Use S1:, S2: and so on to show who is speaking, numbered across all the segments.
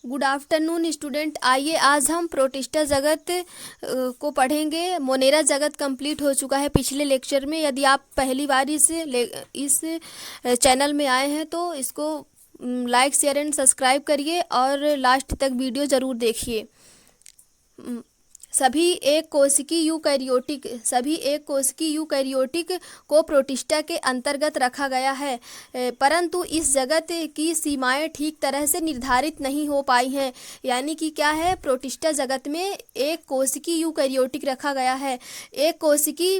S1: Good afternoon student. आइए आज हम प्रोटिस्टा जगत को पढ़ेंगे। मोनेरा जगत कंप्लीट हो चुका है पिछले लेक्चर में। यदि आप पहली बार इस चैनल में आए हैं तो इसको लाइक शेयर एंड सब्सक्राइब करिए और लास्ट तक वीडियो ज़रूर देखिए। सभी एक कोशिकी यूकैरियोटिक को प्रोटिस्टा के अंतर्गत रखा गया है, परंतु इस जगत की सीमाएं ठीक तरह से निर्धारित नहीं हो पाई हैं। यानी कि क्या है, प्रोटिस्टा जगत में एक कोशिकी यूकैरियोटिक रखा गया है। एक कोशिकी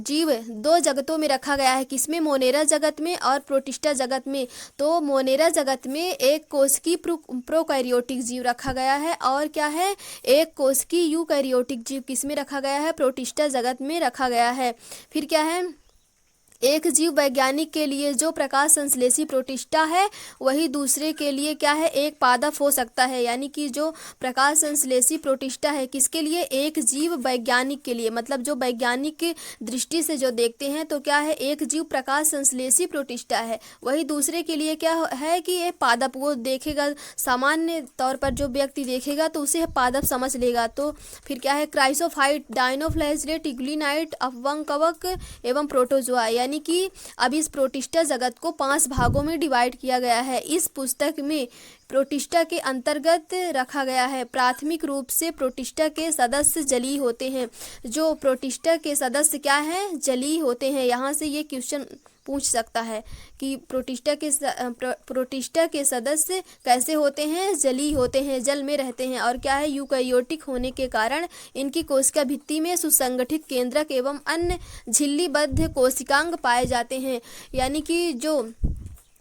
S1: जीव दो जगतों में रखा गया है, किसमें? मोनेरा जगत में और प्रोटिस्टा जगत में। तो मोनेरा जगत में एक कोशिकी प्रोकैरियोटिक जीव रखा गया है और क्या है, एक कोशिकी यूकैरियोटिक जीव किसमें रखा गया है? प्रोटिस्टा जगत में रखा गया है। फिर क्या है, एक जीव वैज्ञानिक के लिए जो प्रकाश संश्लेषी प्रोटिस्टा है वही दूसरे के लिए क्या है, एक पादप हो सकता है। यानी कि जो प्रकाश संश्लेषी प्रोटिस्टा है किसके लिए? एक जीव वैज्ञानिक के लिए। मतलब जो वैज्ञानिक दृष्टि से जो देखते हैं तो क्या है, एक जीव प्रकाश संश्लेषी प्रोटिस्टा है, वही दूसरे के लिए क्या है कि ये पादप। वो देखेगा, सामान्य तौर पर जो व्यक्ति देखेगा तो उसे पादप समझ लेगा। तो फिर क्या है, क्राइसोफाइट, डायनोफ्लैजिलेट, यूग्लिनाइट, अपवंग कवक एवं प्रोटोजोआ। यानी कि अब इस प्रोटिस्टा जगत को 5 भागों में डिवाइड किया गया है। इस पुस्तक में प्रोटिस्टा के अंतर्गत रखा गया है। प्राथमिक रूप से प्रोटिस्टा के सदस्य जलीय होते हैं। जो प्रोटिस्टा के सदस्य क्या हैं? जलीय होते हैं। यहाँ से ये क्वेश्चन पूछ सकता है कि प्रोटिस्टा के सदस्य कैसे होते हैं? जलीय होते हैं, जल में रहते हैं। और क्या है, यूकैरियोटिक होने के कारण इनकी कोशिका भित्ति में सुसंगठित केंद्रक एवं अन्य झिल्लीबद्ध कोशिकांग पाए जाते हैं। यानी कि जो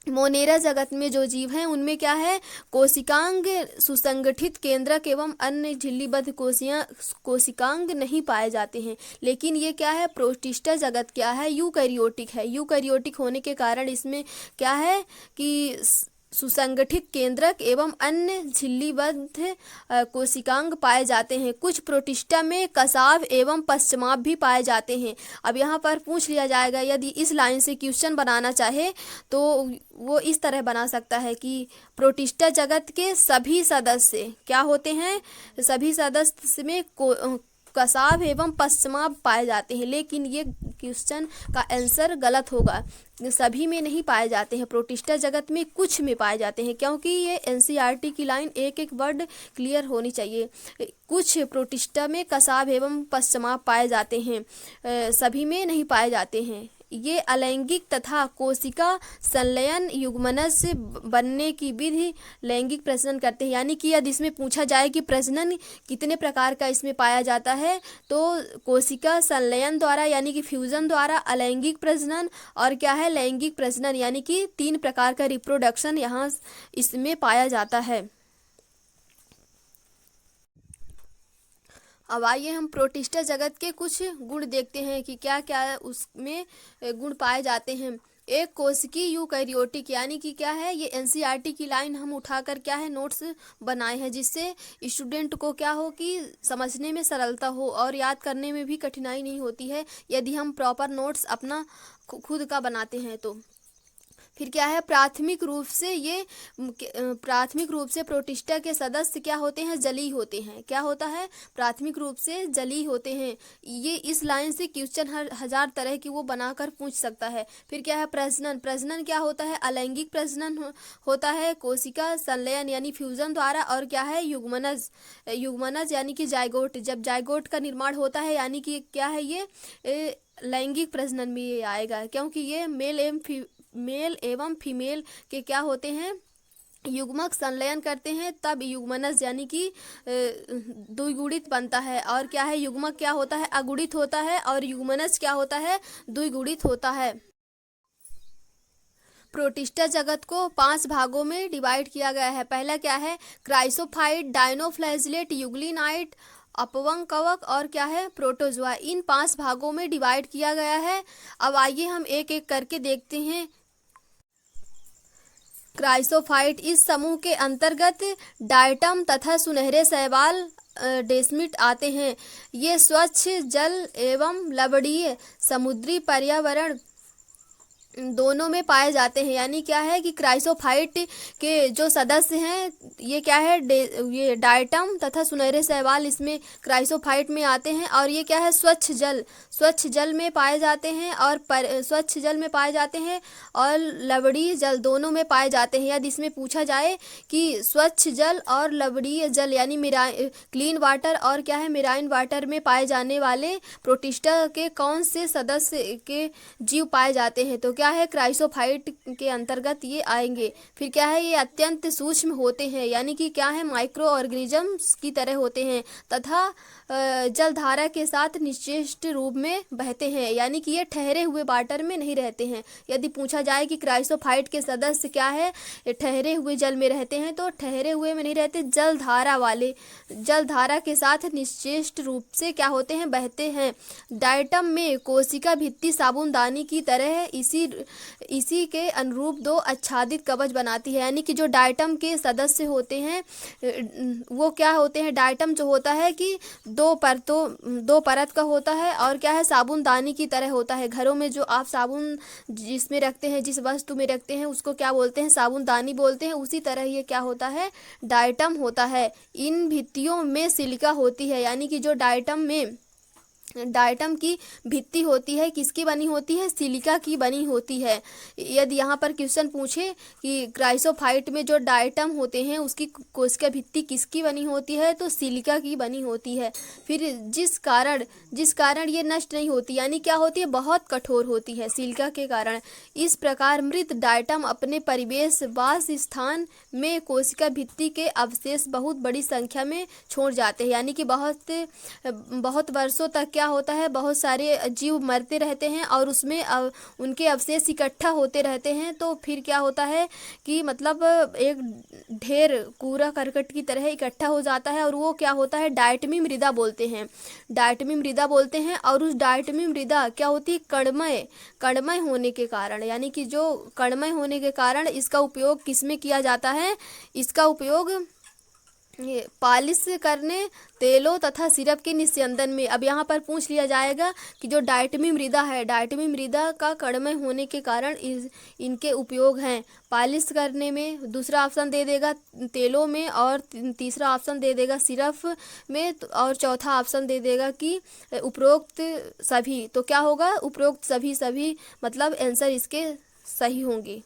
S1: मोनेरा जगत में जो जीव हैं उनमें क्या है, कोशिकांग, सुसंगठित केंद्रक एवं अन्य झिल्लीबद्ध कोशिकांग नहीं पाए जाते हैं। लेकिन ये क्या है, प्रोटिस्टा जगत क्या है, यूकैरियोटिक है। यूकैरियोटिक होने के कारण इसमें क्या है कि सुसंगठित केंद्रक एवं अन्य झिल्लीबद्ध कोशिकांग पाए जाते हैं। कुछ प्रोटिस्टा में कसाव एवं पश्चमाप भी पाए जाते हैं। अब यहाँ पर पूछ लिया जाएगा, यदि इस लाइन से क्वेश्चन बनाना चाहे तो वो इस तरह बना सकता है कि प्रोटिस्टा जगत के सभी सदस्य क्या होते हैं? सभी सदस्य में कसाव एवं पश्चमाप पाए जाते हैं। लेकिन ये क्वेश्चन का आंसर गलत होगा। सभी में नहीं पाए जाते हैं, प्रोटिस्टा जगत में कुछ में पाए जाते हैं। क्योंकि ये एनसीईआरटी की लाइन एक एक वर्ड क्लियर होनी चाहिए। कुछ प्रोटिस्टा में कसाव एवं पश्चमाप पाए जाते हैं, सभी में नहीं पाए जाते हैं। ये अलैंगिक तथा कोशिका संलयन युग्मनज से बनने की विधि लैंगिक प्रजनन करते हैं। यानी कि यदि इसमें पूछा जाए कि प्रजनन कितने प्रकार का इसमें पाया जाता है, तो कोशिका संलयन द्वारा यानी कि फ्यूजन द्वारा अलैंगिक प्रजनन, और क्या है, लैंगिक प्रजनन। यानी कि 3 प्रकार का रिप्रोडक्शन यहाँ इसमें पाया जाता है। अब आइए हम प्रोटिस्टा जगत के कुछ गुण देखते हैं कि क्या क्या उसमें गुण पाए जाते हैं। एक कोशिकी यूकैरियोटिक, यानी कि क्या है, ये एनसीईआरटी की लाइन हम उठाकर क्या है, नोट्स बनाए हैं, जिससे स्टूडेंट को क्या हो कि समझने में सरलता हो और याद करने में भी कठिनाई नहीं होती है यदि हम प्रॉपर नोट्स अपना खुद का बनाते हैं तो। फिर क्या है, प्राथमिक रूप से प्रोटिस्टा के सदस्य क्या होते हैं? जलीय होते हैं। क्या होता है? प्राथमिक रूप से जलीय होते हैं। ये इस लाइन से क्वेश्चन हर 1000 तरह की वो बनाकर पूछ सकता है। फिर क्या है, प्रजनन क्या होता है? अलैंगिक प्रजनन होता है कोशिका संलयन यानी फ्यूजन द्वारा। और क्या है, युग्मनज यानी कि जाइगोट, जब जाइगोट का निर्माण होता है, यानी कि क्या है, ये लैंगिक प्रजनन में ये आएगा। क्योंकि ये मेल एवं फीमेल के क्या होते हैं, युग्मक संलयन करते हैं, तब युग्मनज यानी कि द्विगुणित बनता है। और क्या है, युग्मक क्या होता है? अगुणित होता है। और युग्मनज क्या होता है? द्विगुणित होता है। प्रोटिस्टा जगत को 5 भागों में डिवाइड किया गया है। पहला क्या है, क्राइसोफाइट, डायनोफ्लैजिलेट, यूग्लिनाइट, अपवंग कवक और क्या है, प्रोटोजोआ। इन 5 भागों में डिवाइड किया गया है। अब आइए हम एक एक करके देखते हैं। क्राइसोफाइट, इस समूह के अंतर्गत डायटम तथा सुनहरे शैवाल डेस्मिट आते हैं। ये स्वच्छ जल एवं लवणीय समुद्री पर्यावरण दोनों में पाए जाते हैं। यानी क्या है कि क्राइसोफाइट के जो सदस्य हैं ये क्या है, ये डायटम तथा सुनहरे शैवाल इसमें क्राइसोफाइट में आते हैं। और ये क्या है, स्वच्छ जल में पाए जाते हैं और स्वच्छ जल में पाए जाते हैं और लवणीय जल दोनों में पाए जाते हैं। यदि इसमें पूछा जाए कि स्वच्छ जल और लवणीय जल यानी क्लीन वाटर और क्या है मेराइन वाटर में पाए जाने वाले प्रोटिस्टा के कौन से सदस्य के जीव पाए जाते हैं, तो क्या है क्राइसोफाइट के अंतर्गत ये आएंगे। फिर क्या है, ये अत्यंत सूक्ष्म होते हैं यानी कि क्या है माइक्रो ऑर्गेनिजम्स की तरह होते हैं तथा जलधारा के साथ निश्चित रूप में बहते हैं। यानी कि ये ठहरे हुए वाटर में नहीं रहते हैं। यदि पूछा जाए कि क्राइसोफाइट के सदस्य क्या है, ये ठहरे हुए जल में रहते हैं, तो ठहरे हुए में नहीं रहते, जलधारा के साथ निश्चित रूप से क्या होते हैं, बहते हैं। डायटम में कोशिका भित्ति साबुनदानी की तरह है, इसी के अनुरूप दो आच्छादित कवच बनाती है। यानी कि जो डायटम के सदस्य होते हैं वो क्या होते हैं, डायटम जो होता है कि दो परत का होता है और क्या है साबुनदानी की तरह होता है। घरों में जो आप साबुन जिसमें रखते हैं, जिस वस्तु में रखते हैं उसको क्या बोलते हैं, साबुनदानी बोलते हैं। उसी तरह ये क्या होता है, डायटम होता है। इन भित्तियों में सिलिका होती है। यानी कि जो डायटम की भित्ति होती है किसकी बनी होती है, सिलिका की बनी होती है। यदि यहाँ पर क्वेश्चन पूछे कि क्राइसोफाइट में जो डायटम होते हैं उसकी कोशिका भित्ति किसकी बनी होती है, तो सिलिका की बनी होती है। फिर जिस कारण ये नष्ट नहीं होती, यानी क्या होती है, बहुत कठोर होती है सिलिका के कारण। इस प्रकार मृत डायटम अपने परिवेश वास स्थान में कोशिका भित्ति के अवशेष बहुत बड़ी संख्या में छोड़ जाते हैं। यानी कि बहुत वर्षों तक क्या होता है, बहुत सारे जीव मरते रहते हैं और उसमें उनके अवशेष इकट्ठा होते रहते हैं। तो फिर क्या होता है कि मतलब एक ढेर कूड़ा करकट की तरह इकट्ठा हो जाता है और वो क्या होता है, डायटमी मृदा बोलते हैं। और उस डायटमी मृदा क्या होती है, कणमय होने के कारण, यानी कि जो कणमय होने के कारण इसका उपयोग किसमें किया जाता है, इसका उपयोग ये पालिश करने, तेलों तथा सिरप के निस्यंदन में। अब यहाँ पर पूछ लिया जाएगा कि जो डायटमी मृदा है, डायटमी मृदा का कणमय होने के कारण इनके उपयोग हैं पालिश करने में, दूसरा ऑप्शन दे देगा तेलों में, और तीसरा ऑप्शन दे देगा सिरप में, और चौथा ऑप्शन दे देगा कि उपरोक्त सभी। तो क्या होगा, उपरोक्त सभी मतलब आंसर इसके सही होंगे।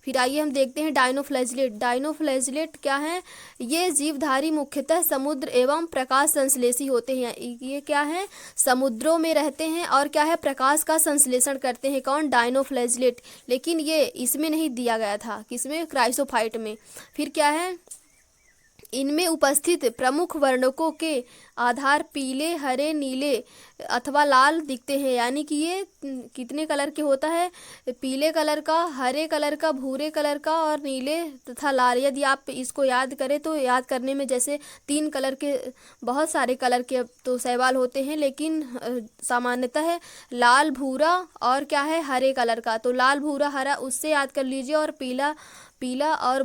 S1: फिर आइए हम देखते हैं डायनोफ्लैजिलेट क्या है, ये जीवधारी मुख्यतः समुद्र एवं प्रकाश संश्लेषी होते हैं। ये क्या है, समुद्रों में रहते हैं और क्या है, प्रकाश का संश्लेषण करते हैं। कौन, डायनोफ्लैजिलेट। लेकिन ये इसमें नहीं दिया गया था, किसमें, क्राइसोफाइट में। फिर क्या है, इनमें उपस्थित प्रमुख वर्णकों के आधार पीले, हरे, नीले अथवा लाल दिखते हैं। यानी कि ये कितने कलर के होता है, पीले कलर का, हरे कलर का, भूरे कलर का और नीले तथा लाल। यदि आप इसको याद करें तो याद करने में जैसे 3 कलर के, बहुत सारे कलर के तो शैवाल होते हैं, लेकिन सामान्यतः लाल, भूरा और क्या है, हरे कलर का। तो लाल, भूरा, हरा उससे याद कर लीजिए, और पीला और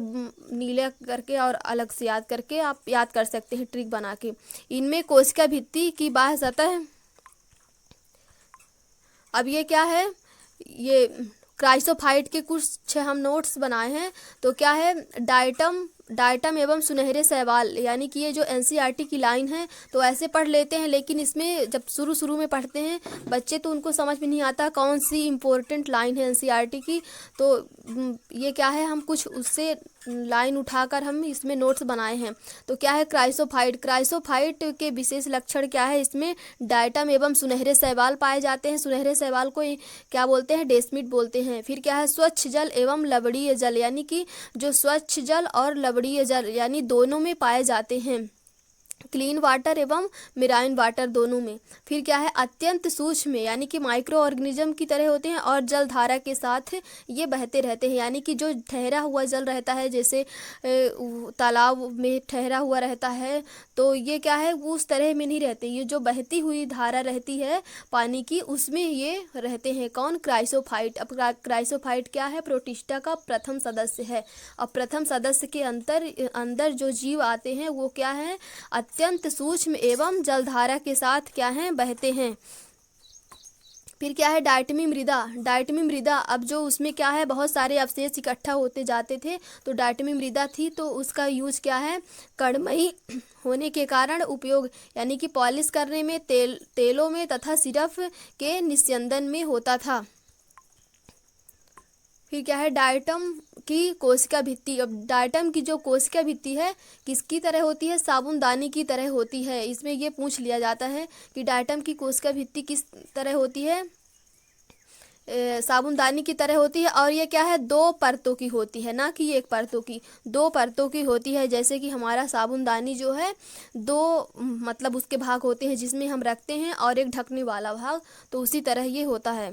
S1: नीला करके और अलग से याद करके आप याद कर सकते हैं ट्रिक बना के। इनमें कोशिका भित्ति की बाह्य सतह, अब ये क्या है, ये क्राइसोफाइट के कुछ हम नोट्स बनाए हैं। तो क्या है, डायटम एवं सुनहरे शैवाल, यानी कि ये जो एनसीईआरटी की लाइन है तो ऐसे पढ़ लेते हैं, लेकिन इसमें जब शुरू में पढ़ते हैं बच्चे तो उनको समझ में नहीं आता कौन सी इम्पोर्टेंट लाइन है एनसीईआरटी की। तो ये क्या है, हम कुछ उससे लाइन उठाकर हम इसमें नोट्स बनाए हैं। तो क्या है, क्राइसोफाइट के विशेष लक्षण क्या है, इसमें डायटम एवं सुनहरे शैवाल पाए जाते हैं। सुनहरे शैवाल को क्या बोलते हैं, डेस्मिड बोलते हैं। फिर क्या है, स्वच्छ जल एवं लवणीय जल, यानी कि जो स्वच्छ जल और लवणीय जल यानी दोनों में पाए जाते हैं, क्लीन वाटर एवं मेराइन वाटर दोनों में। फिर क्या है, अत्यंत सूक्ष्म यानी कि माइक्रो ऑर्गेनिज्म की तरह होते हैं और जलधारा के साथ ये बहते रहते हैं। यानी कि जो ठहरा हुआ जल रहता है, जैसे तालाब में ठहरा हुआ रहता है, तो ये क्या है, वो उस तरह में नहीं रहते। ये जो बहती हुई धारा रहती है पानी की, उसमें ये रहते हैं। कौन, क्राइसोफाइट। अब क्राइसोफाइट क्या है, प्रोटिस्टा का प्रथम सदस्य है। अब प्रथम सदस्य के अंदर जो जीव आते हैं वो क्या है, अत्यंत सूक्ष्म एवं जलधारा के साथ क्या हैं, बहते हैं। फिर क्या है डायटमी मृदा। डायटमी मृदा, अब जो उसमें क्या है बहुत सारे अवशेष इकट्ठा होते जाते थे, तो डायटमी मृदा थी, तो उसका यूज क्या है कड़मई होने के कारण उपयोग यानी कि पॉलिश करने में, तेलों में तथा सिरफ के निस्यंदन में होता था। फिर क्या है डायटम की कोशिका भित्ति। अब डायटम की जो कोशिका भित्ति है किसकी तरह होती है, साबुनदानी की तरह होती है। इसमें ये पूछ लिया जाता है कि डायटम की कोशिका भित्ति किस तरह होती है, साबुनदानी की तरह होती है। और ये क्या है दो परतों की होती है, ना कि एक परतों की, दो परतों की होती है। जैसे कि हमारा साबुनदानी जो है दो मतलब उसके भाग होते हैं जिसमें हम रखते हैं और एक ढकने वाला भाग, तो उसी तरह ये होता है।